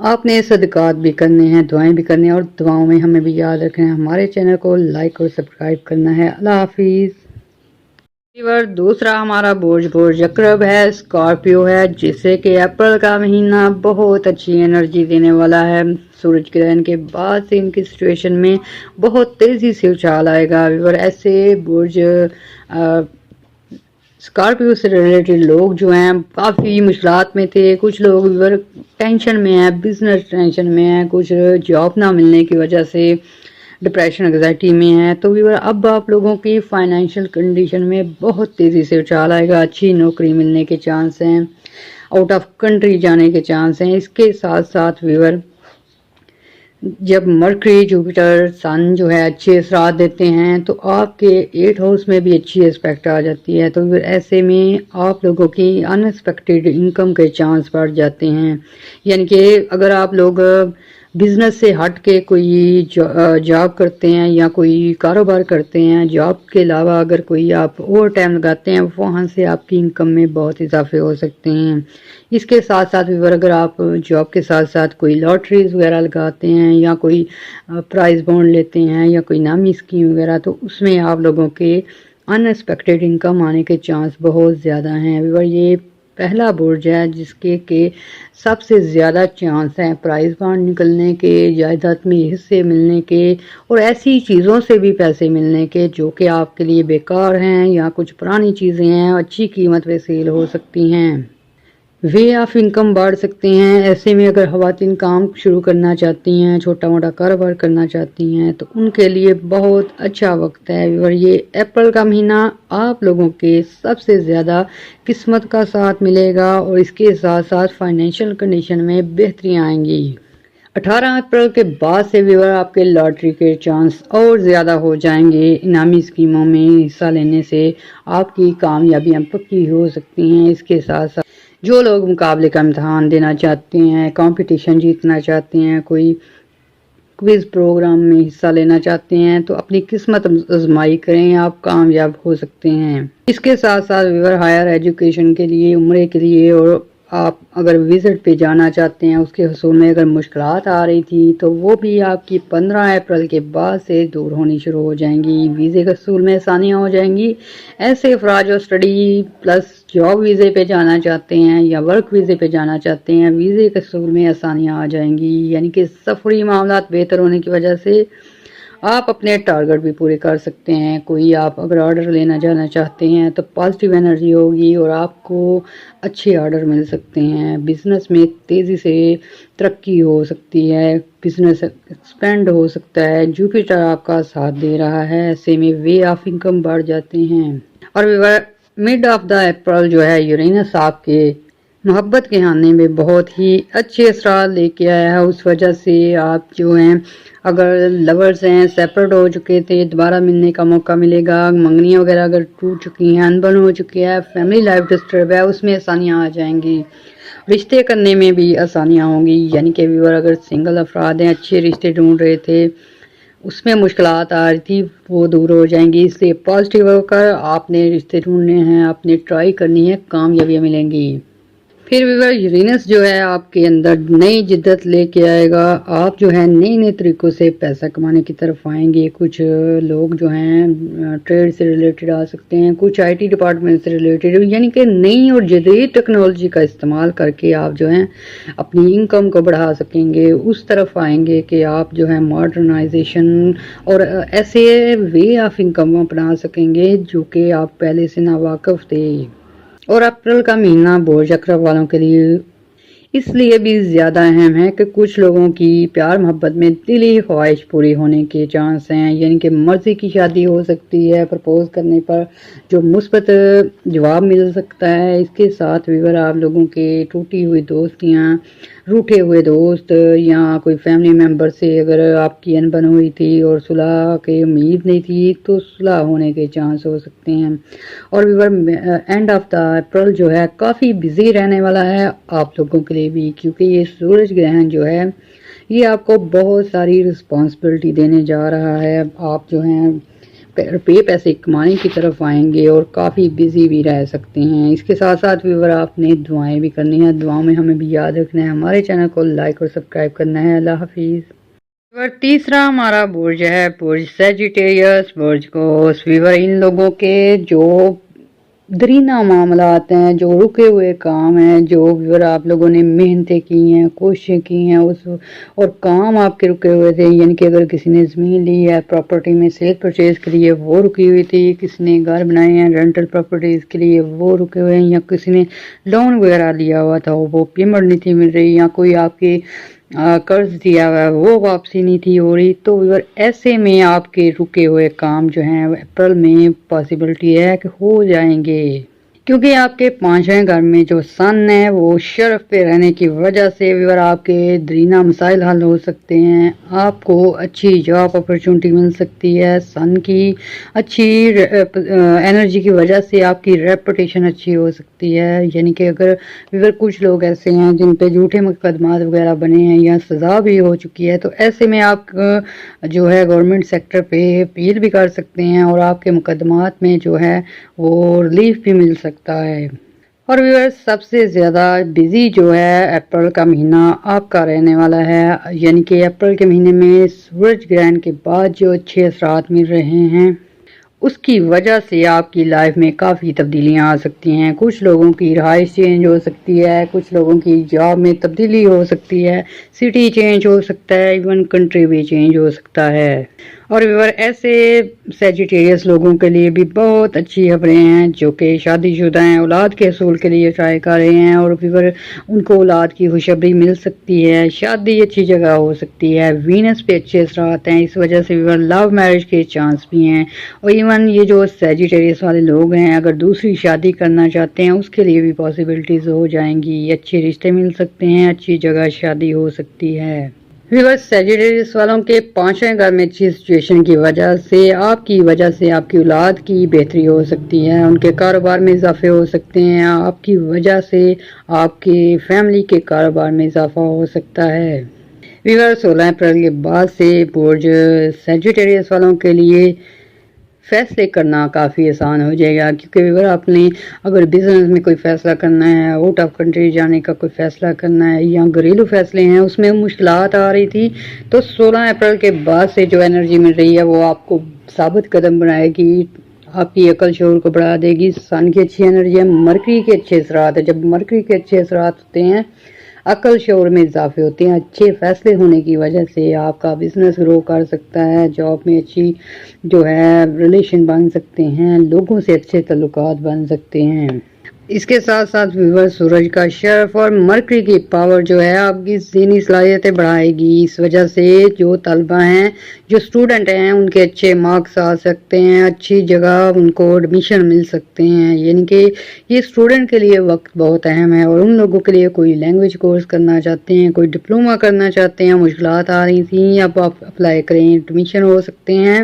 آپ نے صدقات بھی کرنے ہیں، دعائیں بھی کرنی ہیں، اور دعاؤں میں ہمیں بھی یاد رکھنا ہے ہمارے چینل کو لائک اور سبسکرائب کرنا ہے۔ اللہ حافظ۔ دوسرا ہمارا برج اکرب ہے، اسکارپیو ہے، جسے کہ اپریل کا مہینہ بہت اچھی انرجی دینے والا ہے۔ سورج گرہن کے بعد سے ان کی سچویشن میں بہت تیزی سے اچھال آئے گا۔ ایسے برج اسکارپیو سے ریلیٹڈ لوگ جو ہیں کافی مشکلات میں تھے، کچھ لوگ ٹینشن میں ہیں، بزنس ٹینشن میں ہیں، کچھ جاب نہ ملنے کی وجہ سے ڈپریشن انگزائٹی میں ہے۔ تو اب آپ لوگوں کی فائنینشیل کنڈیشن میں بہت تیزی سے اچھال آئے گا، اچھی نوکری ملنے کے چانس ہیں، آؤٹ آف کنٹری جانے کے چانس ہیں۔ اس کے ساتھ ساتھ جب مرکری، جوپیٹر، سن جو ہے اچھے اثرات دیتے ہیں تو آپ کے 8 ہاؤس میں بھی اچھی اسپیکٹ آ جاتی ہے، تو ایسے میں آپ لوگوں کی ان ایکسپیکٹڈ انکم کے چانس بڑھ جاتے ہیں۔ یعنی کہ اگر آپ لوگ بزنس سے ہٹ کے کوئی جاب کرتے ہیں یا کوئی کاروبار کرتے ہیں، جاب کے علاوہ اگر کوئی آپ اوور ٹائم لگاتے ہیں، وہاں سے آپ کی انکم میں بہت اضافے ہو سکتے ہیں۔ اس کے ساتھ ساتھ اگر آپ جاب کے ساتھ ساتھ کوئی لاٹریز وغیرہ لگاتے ہیں یا کوئی پرائز بانڈ لیتے ہیں یا کوئی نامی اسکیم وغیرہ، تو اس میں آپ لوگوں کے ان ایکسپیکٹڈ انکم آنے کے چانس بہت زیادہ ہیں۔ یہ پہلا برج ہے جس کے سب سے زیادہ چانس ہیں پرائز بانڈ نکلنے کے، جائیداد میں حصے ملنے کے، اور ایسی چیزوں سے بھی پیسے ملنے کے جو کہ آپ کے لیے بیکار ہیں یا کچھ پرانی چیزیں ہیں، اچھی قیمت پہ سیل ہو سکتی ہیں، وے آف انکم بڑھ سکتے ہیں۔ ایسے میں اگر خواتین کام شروع کرنا چاہتی ہیں، چھوٹا موٹا کاروبار کرنا چاہتی ہیں، تو ان کے لیے بہت اچھا وقت ہے۔ اور یہ اپریل کا مہینہ آپ لوگوں کے سب سے زیادہ قسمت کا ساتھ ملے گا، اور اس کے ساتھ ساتھ فائنینشیل کنڈیشن میں بہتری آئیں گی۔ 18 اپریل کے بعد سے آپ کے لاٹری کے چانس اور زیادہ ہو جائیں گے۔ انعامی اسکیموں میں حصہ لینے سے آپ کی کامیابیاں پکی ہو سکتی ہیں۔ اس کے ساتھ ساتھ جو لوگ مقابلے کا امتحان دینا چاہتے ہیں، کمپٹیشن جیتنا چاہتے ہیں، کوئی کوئز پروگرام میں حصہ لینا چاہتے ہیں، تو اپنی قسمت آزمائی کریں، آپ کامیاب ہو سکتے ہیں۔ اس کے ساتھ ساتھ ہائر ایجوکیشن کے لیے، عمرے کے لیے، اور آپ اگر وزٹ پہ جانا چاہتے ہیں، اس کے حصول میں اگر مشکلات آ رہی تھی تو وہ بھی آپ کی 15 اپریل کے بعد سے دور ہونی شروع ہو جائیں گی۔ ویزے کے حصول میں آسانیاں ہو جائیں گی۔ ایسے افراد جو اسٹڈی پلس جاب ویزے پہ جانا چاہتے ہیں یا ورک ویزے پہ جانا چاہتے ہیں، ویزے کے حصول میں آسانیاں آ جائیں گی، یعنی کہ سفری معاملات بہتر ہونے کی وجہ سے آپ اپنے ٹارگٹ بھی پورے کر سکتے ہیں۔ کوئی آپ اگر آرڈر لینا جانا چاہتے ہیں تو پازیٹیو انرجی ہوگی اور آپ کو اچھے آرڈر مل سکتے ہیں۔ بزنس میں تیزی سے ترقی ہو سکتی ہے، بزنس ایکسپینڈ ہو سکتا ہے، جوپیٹر آپ کا ساتھ دے رہا ہے، ایسے میں وے آف انکم بڑھ جاتے ہیں۔ اور مڈ آف دا اپریل جو ہے یورینس آپ کے محبت کے آنے میں بہت ہی اچھے اثرات لے کے آیا ہے۔ اس وجہ سے آپ جو ہیں اگر لورز ہیں، سیپریٹ ہو چکے تھے، دوبارہ ملنے کا موقع ملے گا۔ منگنیاں وغیرہ اگر ٹوٹ چکی ہیں، انبن ہو چکی ہے، فیملی لائف ڈسٹرب ہے، اس میں آسانیاں آ جائیں گی۔ رشتے کرنے میں بھی آسانیاں ہوں گی، یعنی کہ اگر سنگل افراد ہیں، اچھے رشتے ڈھونڈ رہے تھے، اس میں مشکلات آ رہی تھی، وہ دور ہو جائیں گی۔ اس لیے پازیٹیو ہو کر آپ نے رشتے ڈھونڈنے ہیں، آپ نے ٹرائی کرنی ہے، کامیابیاں ملیں گی۔ پھر یورینس جو ہے آپ کے اندر نئی جدت لے کے آئے گا، آپ جو ہے نئے طریقوں سے پیسہ کمانے کی طرف آئیں گے۔ کچھ لوگ جو ہیں ٹریڈ سے ریلیٹڈ آ سکتے ہیں، کچھ آئی ٹی ڈپارٹمنٹ سے ریلیٹڈ، یعنی کہ نئی اور جدید ٹیکنالوجی کا استعمال کر کے آپ جو ہیں اپنی انکم کو بڑھا سکیں گے، اس طرف آئیں گے کہ آپ جو ہے ماڈرنائزیشن اور ایسے وے آف انکم اپنا سکیں گے جو کہ آپ پہلے سے ناواقف تھے۔ اور اپریل کا مہینہ برج اکرب والوں کے لیے اس لیے بھی زیادہ اہم ہے کہ کچھ لوگوں کی پیار محبت میں دلی خواہش پوری ہونے کے چانس ہیں، یعنی کہ مرضی کی شادی ہو سکتی ہے، پرپوز کرنے پر جو مثبت جواب مل سکتا ہے۔ اس کے ساتھ آپ لوگوں کے ٹوٹی ہوئی دوستیاں، روٹھے ہوئے دوست یا کوئی فیملی ممبر سے اگر آپ کی انبن ہوئی تھی اور صلح کی امید نہیں تھی تو صلح ہونے کے چانس ہو سکتے ہیں۔ اور اینڈ آف دا اپریل جو ہے کافی بزی رہنے والا ہے آپ لوگوں کے لیے بھی، کیونکہ یہ سورج گرہن جو ہے یہ آپ کو بہت ساری رسپانسبلٹی دینے جا رہا ہے۔ آپ جو ہیں روپے پیسے کمانے کی طرف آئیں گے اور کافی بزی بھی رہ سکتے ہیں۔ اس کے ساتھ ساتھ ویور آپ نے دعائیں بھی کرنی ہیں، دعاؤں میں ہمیں بھی یاد رکھنا ہے، ہمارے چینل کو لائک اور سبسکرائب کرنا ہے۔ اللہ حافظ۔ ویور تیسرا ہمارا برج ہے برج سیجیٹیریس برج کو ویور ان لوگوں کے جو درینہ معاملات ہیں، جو رکے ہوئے کام ہیں، جو ویور آپ لوگوں نے محنتیں کی ہیں، کوششیں کی ہیں اور کام آپ کے رکے ہوئے تھے، یعنی کہ اگر کسی نے زمین لی ہے پراپرٹی میں سیل پرچیز کے لیے وہ رکی ہوئی تھی، کسی نے گھر بنائے ہیں رینٹل پراپرٹیز کے لیے وہ رکے ہوئے ہیں، یا کسی نے لون وغیرہ لیا ہوا تھا وہ پیمنٹ نہیں تھی مل رہی، یا کوئی آپ کی قرض دیا ہوا ہے وہ واپسی نہیں تھی ہو رہی، تو ویور ایسے میں آپ کے رکے ہوئے کام جو ہیں اپریل میں پاسبلٹی ہے کہ ہو جائیں گے، کیونکہ آپ کے پانچویں گھر میں جو سن ہے وہ شرف پہ رہنے کی وجہ سے ویور آپ کے درینہ مسائل حل ہو سکتے ہیں، آپ کو اچھی جاب اپرچونٹی مل سکتی ہے، سن کی اچھی انرجی کی وجہ سے آپ کی ریپوٹیشن اچھی ہو سکتی ہے، یعنی کہ اگر ویور کچھ لوگ ایسے ہیں جن پہ جھوٹے مقدمات وغیرہ بنے ہیں یا سزا بھی ہو چکی ہے، تو ایسے میں آپ جو ہے گورنمنٹ سیکٹر پہ اپیل بھی کر سکتے ہیں اور آپ کے مقدمات میں جو ہے وہ ریلیف بھی مل سکتا ہے۔ اور ویور سب سے زیادہ بزی جو ہے اپریل کا مہینہ آپ کا رہنے والا ہے، یعنی کہ اپریل کے مہینے میں سورج گرہن کے بعد جو اچھے اثرات مل رہے ہیں اس کی وجہ سے آپ کی لائف میں کافی تبدیلیاں آ سکتی ہیں، کچھ لوگوں کی رہائش چینج ہو سکتی ہے، کچھ لوگوں کی جاب میں تبدیلی ہو سکتی ہے، سٹی چینج ہو سکتا ہے، ایون کنٹری بھی چینج ہو سکتا ہے۔ اور ویور ایسے سیجیٹیریس لوگوں کے لیے بھی بہت اچھی خبریں ہیں جو کہ شادی شدہ ہیں، اولاد کے حصول کے لیے ٹرائی کر رہے ہیں، اور ویور ان کو اولاد کی خوشخبری مل سکتی ہے، شادی اچھی جگہ ہو سکتی ہے، وینس پہ اچھے اثرات ہیں، اس وجہ سے ویور لو میرج کے چانس بھی ہیں، اور ایون یہ جو سیجیٹیریس والے لوگ ہیں اگر دوسری شادی کرنا چاہتے ہیں اس کے لیے بھی پاسبلٹیز ہو جائیں گی، اچھے رشتے مل سکتے ہیں، اچھی جگہ شادی ہو سکتی ہے۔ ویور سیجیٹیریس والوں کے پانچویں گھر میں اچھی سچویشن کی وجہ سے آپ کی اولاد کی بہتری ہو سکتی ہے، ان کے کاروبار میں اضافے ہو سکتے ہیں، آپ کی وجہ سے آپ کی فیملی کے کاروبار میں اضافہ ہو سکتا ہے۔ ویور 16 اپریل کے بعد سے برج سیجیٹیریس والوں کے لیے فیصلے کرنا کافی آسان ہو جائے گا، کیونکہ ویور آپ نے اگر بزنس میں کوئی فیصلہ کرنا ہے، آؤٹ آف کنٹری جانے کا کوئی فیصلہ کرنا ہے، یا گھریلو فیصلے ہیں اس میں مشکلات آ رہی تھی، تو 16 اپریل کے بعد سے جو انرجی مل رہی ہے وہ آپ کو ثابت قدم بنائے گی، آپ کی عقل شعور کو بڑھا دے گی۔ سن کی اچھی انرجی ہے، مرکری کے اچھے اثرات ہے، جب مرکری کے اچھے اثرات ہوتے ہیں عقل شعور میں اضافے ہوتے ہیں، اچھے فیصلے ہونے کی وجہ سے آپ کا بزنس گرو کر سکتا ہے، جاب میں اچھی جو ہے ریلیشن بن سکتے ہیں، لوگوں سے اچھے تعلقات بن سکتے ہیں۔ اس کے ساتھ ساتھ ویور سورج کا شرف اور مرکری کی پاور جو ہے آپ کی ذہنی صلاحیتیں بڑھائے گی، اس وجہ سے جو طلبہ ہیں جو اسٹوڈنٹ ہیں ان کے اچھے مارکس آ سکتے ہیں، اچھی جگہ ان کو ایڈمیشن مل سکتے ہیں، یعنی کہ یہ اسٹوڈنٹ کے لیے وقت بہت اہم ہے، اور ان لوگوں کے لیے کوئی لینگویج کورس کرنا چاہتے ہیں، کوئی ڈپلوما کرنا چاہتے ہیں، مشکلات آ رہی تھیں، اب آپ اپلائی کریں ایڈمیشن ہو سکتے ہیں۔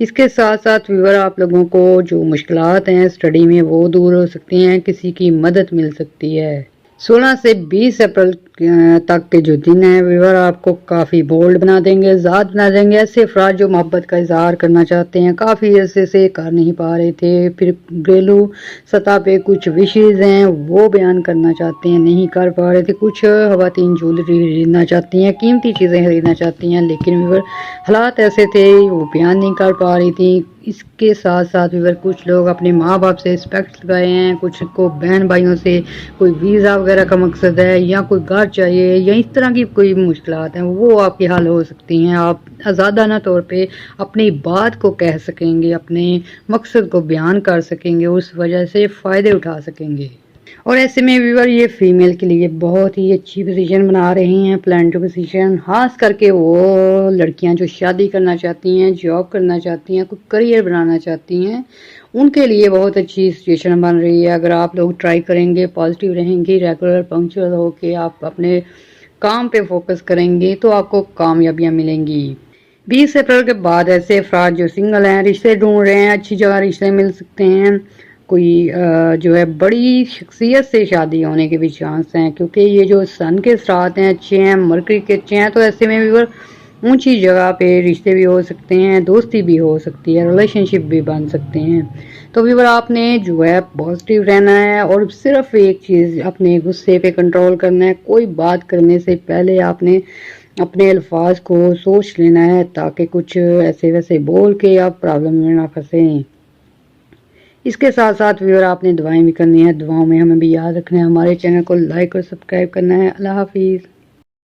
اس کے ساتھ ساتھ ویور آپ لوگوں کو جو مشکلات ہیں اسٹڈی میں وہ دور ہو سکتی ہیں، کسی کی مدد مل سکتی ہے۔ 16 سے 20 اپریل تک کے جو دن ہیں ویور آپ کو کافی بولڈ بنا دیں گے، ذات بنا دیں گے، ایسے افراد جو محبت کا اظہار کرنا چاہتے ہیں، کافی عرصے سے کر نہیں پا رہے تھے، پھر گھریلو سطح پہ کچھ وشیز ہیں وہ بیان کرنا چاہتے ہیں، نہیں کر پا رہے تھے، کچھ خواتین جولری خریدنا چاہتی ہیں، قیمتی چیزیں خریدنا چاہتی ہیں، لیکن ویور حالات ایسے تھے وہ بیان نہیں کر پا رہی تھی۔ اس کے ساتھ ساتھ ویور کچھ لوگ اپنے ماں باپ سے رسپیکٹ لگائے ہیں، کچھ کو بہن بھائیوں سے کوئی ویزا وغیرہ کا مقصد ہے، یا کوئی گھر چاہیے، یا اس طرح کی کوئی مشکلات ہیں وہ آپ کی حل ہو سکتی ہیں، آپ آزادانہ طور پہ اپنی بات کو کہہ سکیں گے، اپنے مقصد کو بیان کر سکیں گے، اس وجہ سے فائدے اٹھا سکیں گے۔ اور ایسے میں ویور یہ فیمیل کے لیے بہت ہی اچھی پوزیشن بنا رہے ہیں، پلانٹو پوزیشن، خاص کر کے وہ لڑکیاں جو شادی کرنا چاہتی ہیں، جاب کرنا چاہتی ہیں، کوئی کریئر بنانا چاہتی ہیں، ان کے لیے بہت اچھی سچویشن بن رہی ہے۔ اگر آپ لوگ ٹرائی کریں گے، پازیٹیو رہیں گے، ریگولر پنکچوئل ہو کے آپ اپنے کام پہ فوکس کریں گے تو آپ کو کامیابیاں ملیں گی۔ 20 اپریل کے بعد ایسے افراد جو سنگل ہیں، رشتے ڈھونڈ رہے ہیں، اچھی جگہ رشتے مل سکتے ہیں، کوئی جو ہے بڑی شخصیت سے شادی ہونے کے بھی چانس ہیں، کیونکہ یہ جو سن کے اثرات ہیں اچھے ہیں، مرکری کے اچھے ہیں، تو ایسے میں ویور اونچی جگہ پہ رشتے بھی ہو سکتے ہیں، دوستی بھی ہو سکتی ہے، ریلیشن شپ بھی بن سکتے ہیں۔ تو ویور آپ نے جو ہے پازیٹیو رہنا ہے اور صرف ایک چیز اپنے غصے پہ کنٹرول کرنا ہے۔ کوئی بات کرنے سے پہلے آپ نے اپنے الفاظ کو سوچ لینا ہے تاکہ کچھ ایسے ویسے بول کے آپ پرابلم میں نہ پھنسیں۔ اس کے ساتھ ساتھ ویور آپ نے دعائیں بھی کرنی ہے، دعاؤں میں ہمیں بھی یاد رکھنا ہے، ہمارے چینل کو لائک اور سبسکرائب کرنا ہے۔ اللہ حافظ۔